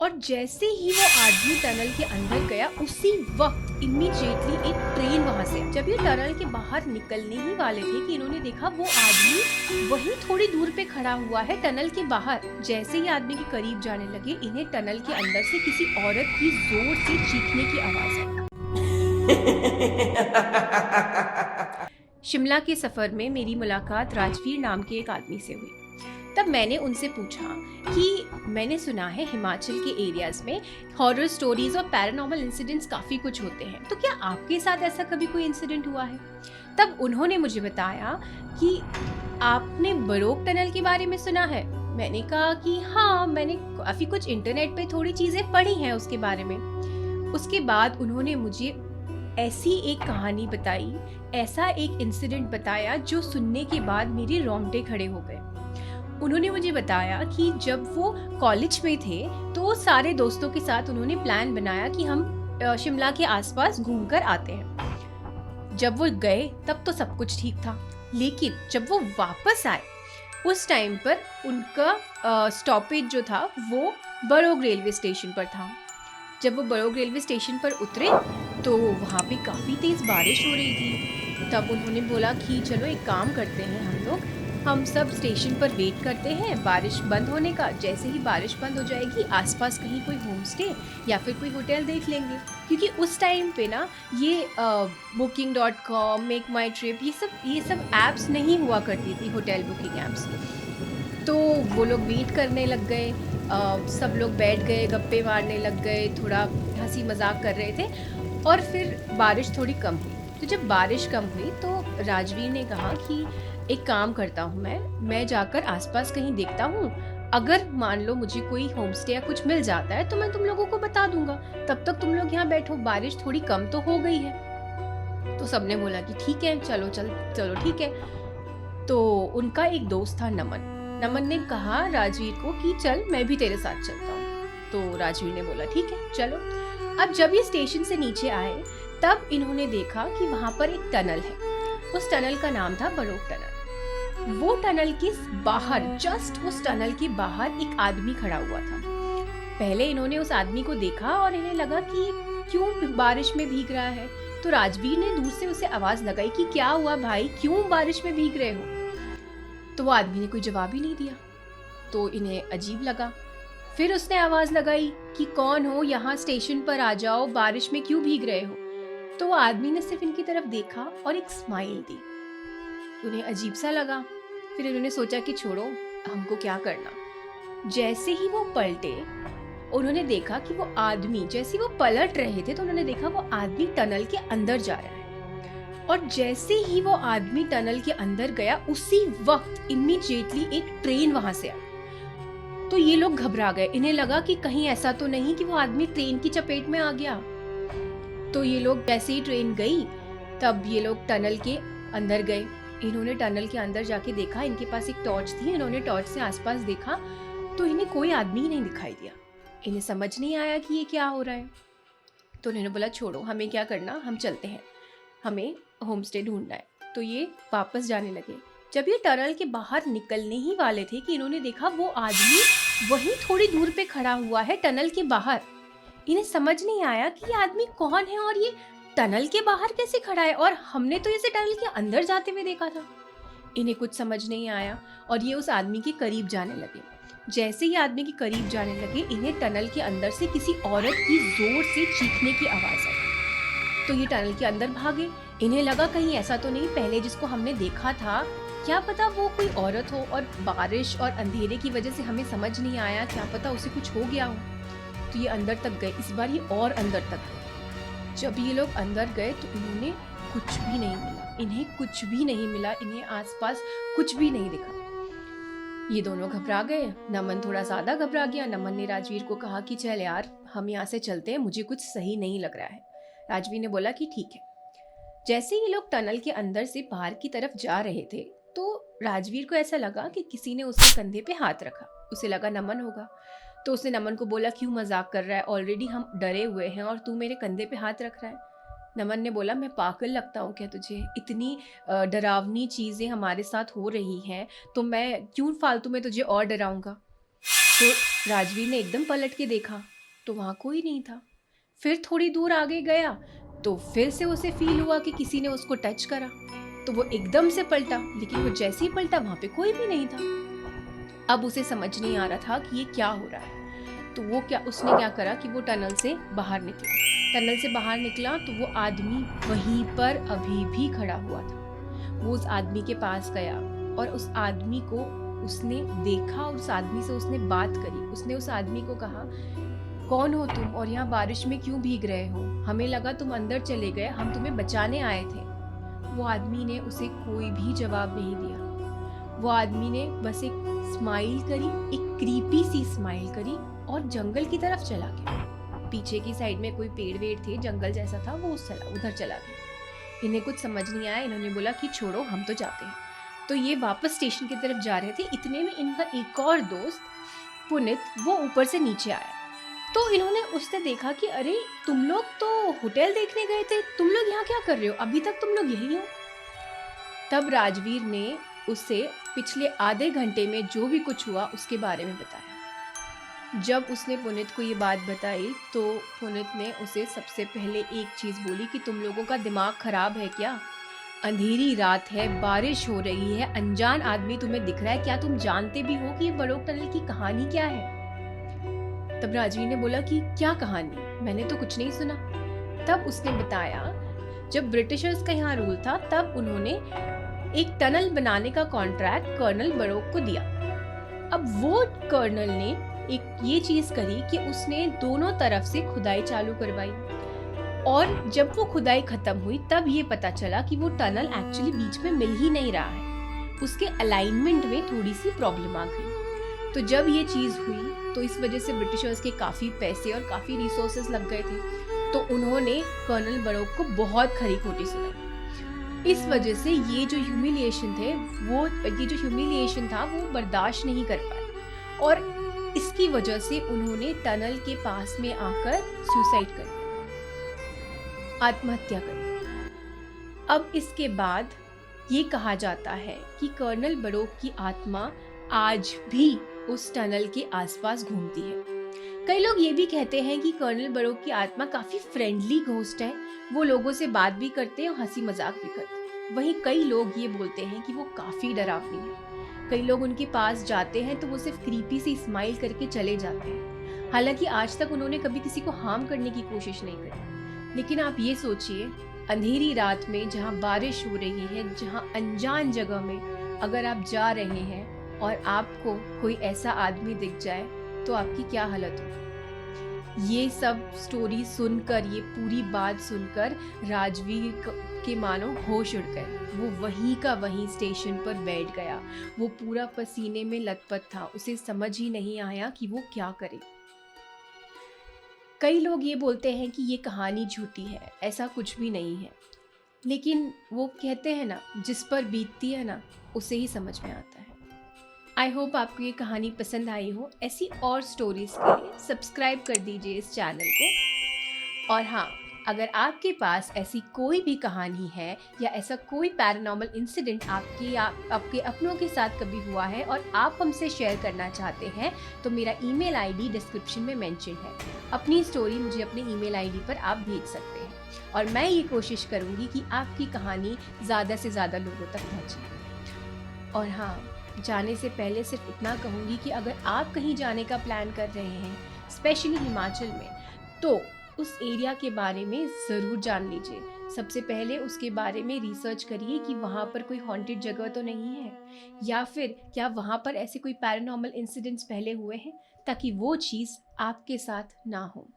और जैसे ही वो आदमी टनल के अंदर गया उसी वक्त इमीडिएटली एक ट्रेन वहां से जब ये टनल के बाहर निकलने ही वाले थे कि इन्होंने देखा वो आदमी वहीं थोड़ी दूर पे खड़ा हुआ है टनल के बाहर। जैसे ही आदमी के करीब जाने लगे इन्हें टनल के अंदर से किसी औरत की जोर से चीखने की आवाज आई। शिमला के सफर में मेरी मुलाकात राजवीर नाम के एक आदमी से हुई। तब मैंने उनसे पूछा कि मैंने सुना है हिमाचल के एरियाज में हॉरर स्टोरीज और पैरानॉर्मल इंसिडेंट्स काफ़ी कुछ होते हैं, तो क्या आपके साथ ऐसा कभी कोई इंसिडेंट हुआ है? तब उन्होंने मुझे बताया कि आपने बरोक टनल के बारे में सुना है। मैंने कहा कि हाँ, मैंने काफ़ी कुछ इंटरनेट पे थोड़ी चीज़ें पढ़ी हैं उसके बारे में। उसके बाद उन्होंने मुझे ऐसी एक कहानी बताई, ऐसा एक इंसिडेंट बताया जो सुनने के बाद मेरे रोंगटे खड़े हो गए। उन्होंने मुझे बताया कि जब वो कॉलेज में थे तो सारे दोस्तों के साथ उन्होंने प्लान बनाया कि हम शिमला के आसपास घूमकर आते हैं। जब वो गए तब तो सब कुछ ठीक था, लेकिन जब वो वापस आए उस टाइम पर उनका स्टॉपेज जो था वो बरोग रेलवे स्टेशन पर था। जब वो बरोग रेलवे स्टेशन पर उतरे तो वहाँ पे काफ़ी तेज़ बारिश हो रही थी। तब उन्होंने बोला कि चलो एक काम करते हैं हम सब स्टेशन पर वेट करते हैं बारिश बंद होने का। जैसे ही बारिश बंद हो जाएगी आसपास कहीं कोई होम स्टे या फिर कोई होटल देख लेंगे, क्योंकि उस टाइम पे ना ये booking.com, मेक माई ट्रिप, ये सब ऐप्स नहीं हुआ करती थी, होटल बुकिंग ऐप्स। तो वो लोग वेट करने लग गए। सब लोग बैठ गए, गप्पे मारने लग गए, थोड़ा हंसी मजाक कर रहे थे और फिर बारिश थोड़ी कम हुई। तो जब बारिश कम हुई तो राजवीर ने कहा कि एक काम करता हूँ, मैं जाकर आसपास कहीं देखता हूँ, अगर मान लो मुझे कोई होम स्टे या कुछ मिल जाता है तो मैं तुम लोगों को बता दूंगा, तब तक तुम लोग यहाँ बैठो, बारिश थोड़ी कम तो हो गई है। तो सबने बोला कि ठीक है, चलो चलो ठीक है। तो उनका एक दोस्त था नमन। नमन ने कहा राजवीर को कि चल मैं भी तेरे साथ चलता हूँ। तो राजवीर ने बोला ठीक है चलो। अब जब ये स्टेशन से नीचे आए तब इन्होंने देखा कि वहां पर एक टनल है। उस टनल का नाम था बरोक टनल। वो टनल के बाहर, जस्ट उस टनल के बाहर एक आदमी खड़ा हुआ था। पहले इन्होंने उस आदमी को देखा और इन्हें लगा कि क्यों बारिश में भीग रहा है। तो राजवीर ने दूर से उसे आवाज लगाई कि क्या हुआ भाई, क्यों बारिश में भीग रहे हो? तो वो आदमी ने कोई जवाब ही नहीं दिया। तो इन्हें अजीब लगा। फिर उसने आवाज लगाई कि कौन हो, यहाँ स्टेशन पर आ जाओ, बारिश में क्यों भीग रहे हो? तो वो आदमी ने सिर्फ इनकी तरफ देखा और एक स्माइल दी। उन्हें अजीब सा लगा। फिर इन्होंने सोचा कि छोड़ो, हमको क्या करना। जैसे ही वो पलटे उन्होंने देखा कि वो आदमी, जैसे ही वो पलट रहे थे तो उन्होंने देखा वो आदमी टनल के अंदर जा रहा है। और जैसे ही वो आदमी टनल के अंदर गया उसी वक्त इमीडिएटली एक ट्रेन वहां से आई। तो ये लोग घबरा गए, इन्हें लगा कि कहीं ऐसा तो नहीं कि वो आदमी ट्रेन की चपेट में आ गया। तो ये लोग जैसे ही ट्रेन गई तब ये लोग टनल के अंदर गए। इन्होंने टनल के अंदर जाके देखा, इनके पास एक टॉर्च थी, इन्होंने टॉर्च से आसपास देखा तो इन्हें कोई आदमी ही नहीं दिखाई दिया। इन्हें समझ नहीं आया कि ये क्या हो रहा है। तो उन्होंने बोला छोड़ो, हमें क्या करना, हम चलते हैं, हमें होम स्टे ढूंढना है। तो ये वापस जाने लगे। जब ये टनल के बाहर निकलने ही वाले थे कि इन्होंने देखा वो आदमी वहीं थोड़ी दूर पे खड़ा हुआ है टनल के बाहर। इन्हें समझ नहीं आया कि ये आदमी कौन है और ये टनल के बाहर कैसे खड़ा है, और हमने तो इसे टनल के अंदर जाते हुए देखा था। इन्हें कुछ समझ नहीं आया और ये उस आदमी के करीब जाने लगे। जैसे ही आदमी के करीब जाने लगे इन्हें टनल के अंदर से किसी औरत की जोर से चीखने की आवाज आई। तो ये टनल के अंदर भागे। इन्हें लगा कहीं ऐसा तो नहीं पहले जिसको हमने देखा था, क्या पता वो कोई औरत हो, और बारिश और अंधेरे की वजह से हमें समझ नहीं आया, क्या पता उसे कुछ हो गया हो। तो ये अंदर तक गए, इस बार ये और अंदर तक गए। जब ये लोग अंदर गए तो इन्होंने कुछ भी नहीं मिला, इन्हें कुछ भी नहीं मिला, इन्हें आसपास कुछ भी नहीं दिखा। ये दोनों घबरा गए। नमन थोड़ा ज्यादा घबरा गया। नमन ने राजवीर को कहा कि चल यार हम यहाँ से चलते हैं, मुझे कुछ सही नहीं लग रहा है। राजवीर ने बोला कि ठीक है। जैसे ये लोग टनल के अंदर से बाहर की तरफ जा रहे थे तो राजवीर को ऐसा लगा कि किसी ने उसके कंधे पे हाथ रखा। उसे लगा नमन होगा। तो उसने नमन को बोला क्यों मजाक कर रहा है, ऑलरेडी हम डरे हुए हैं और तू मेरे कंधे पे हाथ रख रहा है। नमन ने बोला मैं पागल लगता हूँ क्या तुझे, इतनी डरावनी चीजें हमारे साथ हो रही हैं तो मैं क्यों फालतू में तुझे और डराऊंगा। तो राजवीर ने एकदम पलट के देखा तो वहाँ कोई नहीं था। फिर थोड़ी दूर आगे गया तो फिर से उसे फील हुआ कि किसी ने उसको टच करा। तो वो एकदम से पलटा, लेकिन वो जैसे ही पलटा वहाँ पे कोई भी नहीं था। अब उसे समझ नहीं आ रहा था कि ये क्या हो रहा है। तो उसने क्या करा कि वो टनल से बाहर निकला। टनल से बाहर निकला तो वो आदमी वहीं पर अभी भी खड़ा हुआ था। वो उस आदमी के पास गया और उस आदमी को उसने देखा और उस आदमी से उसने बात करी। उसने उस आदमी को कहा, कौन हो तुम और यहाँ बारिश में क्यों भीग रहे हो? हमें लगा तुम अंदर चले गए, हम तुम्हें बचाने आए थे। वो आदमी ने उसे कोई भी जवाब नहीं दिया। वो आदमी ने बस एक स्माइल करी, एक क्रीपी सी स्माइल करी और जंगल की तरफ चला गया। पीछे की साइड में कोई पेड़ वेड़ थे, जंगल जैसा था, वो उधर चला गया। इन्हें कुछ समझ नहीं आया। इन्होंने बोला कि छोड़ो, हम तो जाते हैं। तो ये वापस स्टेशन की तरफ जा रहे थे। इतने में इनका एक और दोस्त पुनित वो ऊपर से नीचे आया। तो इन्होंने उसने देखा कि अरे तुम लोग तो होटल देखने गए थे, तुम लोग यहाँ क्या कर रहे हो? अभी तक तुम लोग यही हो। तब राजवीर ने उसे पिछले आधे घंटे में जो भी कुछ हुआ उसके बारे में बताया। जब उसने पुनित को ये बात बताई तो पुनित ने उसे सबसे पहले एक चीज़ बोली कि तुम लोगों का दिमाग खराब है क्या? अंधेरी रात है, बारिश हो रही है, अनजान आदमी तुम्हें दिख रहा है, क्या तुम जानते भी हो कि ये बड़ोक टनल की कहानी क्या है? तब राजवीर ने बोला कि क्या कहानी? मैंने तो कुछ नहीं सुना। तब उसने बताया, जब ब्रिटिशर्स का यहाँ रूल था तब उन्होंने एक टनल बनाने का कॉन्ट्रैक्ट कर्नल बरोक को दिया। अब वो कर्नल ने एक ये चीज करी कि उसने दोनों तरफ से खुदाई चालू करवाई और जब वो खुदाई खत्म हुई तब ये पता चला कि वो टनल एक्चुअली बीच में मिल ही नहीं रहा है। उसके अलाइनमेंट में थोड़ी सी प्रॉब्लम आ गई। तो जब ये चीज हुई तो इस वजह से ब्रिटिशर्स के काफी पैसे और काफी रिसोर्सेज लग गए थे। तो उन्होंने कर्नल बरोक को बहुत खरी खोटी सुनाई। इस वजह से ये जो ह्यूमिलिएशन था वो बर्दाश्त नहीं कर पाए और इसकी वजह से उन्होंने टनल के पास में आकर सुसाइड कर लिया, आत्महत्या कर ली। अब इसके बाद ये कहा जाता है कि कर्नल बरोक की आत्मा आज भी उस टनल के आसपास घूमती है। कई लोग ये भी कहते हैं कि कर्नल बरोक की आत्मा काफी फ्रेंडली घोस्ट है, वो लोगों से बात भी करते हैं और हंसी मजाक भी करते हैं। वहीं कई लोग ये बोलते हैं कि वो काफी डरावनी है। कई लोग उनके पास जाते हैं तो वो सिर्फ क्रीपी सी स्माइल करके चले जाते हैं। हालांकि आज तक उन्होंने कभी किसी को हार्म करने की कोशिश नहीं करी। लेकिन आप ये सोचिए, अंधेरी रात में जहाँ बारिश हो रही है, जहाँ अनजान जगह में अगर आप जा रहे हैं और आपको कोई ऐसा आदमी दिख जाए तो आपकी क्या हालत होगी? ये सब स्टोरी सुनकर, ये पूरी बात सुनकर राजवीर के मानो होश उड़ गए। वो वहीं का वहीं स्टेशन पर बैठ गया। वो पूरा पसीने में लथपथ था, उसे समझ ही नहीं आया कि वो क्या करे। कई लोग ये बोलते हैं कि ये कहानी झूठी है, ऐसा कुछ भी नहीं है। लेकिन वो कहते हैं ना, जिस पर बीतती है ना उसे ही समझ में आता है। आई होप आपको ये कहानी पसंद आई हो। ऐसी और स्टोरीज के लिए सब्सक्राइब कर दीजिए इस चैनल को। और हाँ, अगर आपके पास ऐसी कोई भी कहानी है या ऐसा कोई पैरानॉर्मल इंसिडेंट आपके अपनों के साथ कभी हुआ है और आप हमसे शेयर करना चाहते हैं तो मेरा ईमेल आईडी डिस्क्रिप्शन में मेंशन है। अपनी स्टोरी मुझे अपने ईमेल आईडी पर आप भेज सकते हैं और मैं ये कोशिश करूँगी कि आपकी कहानी ज़्यादा से ज़्यादा लोगों तक पहुँचे। और हाँ, जाने से पहले सिर्फ इतना कहूँगी कि अगर आप कहीं जाने का प्लान कर रहे हैं, स्पेशली हिमाचल में, तो उस एरिया के बारे में ज़रूर जान लीजिए। सबसे पहले उसके बारे में रिसर्च करिए कि वहाँ पर कोई हॉन्टेड जगह तो नहीं है या फिर क्या वहाँ पर ऐसे कोई पैरानॉर्मल इंसिडेंट्स पहले हुए हैं, ताकि वो चीज़ आपके साथ ना हो।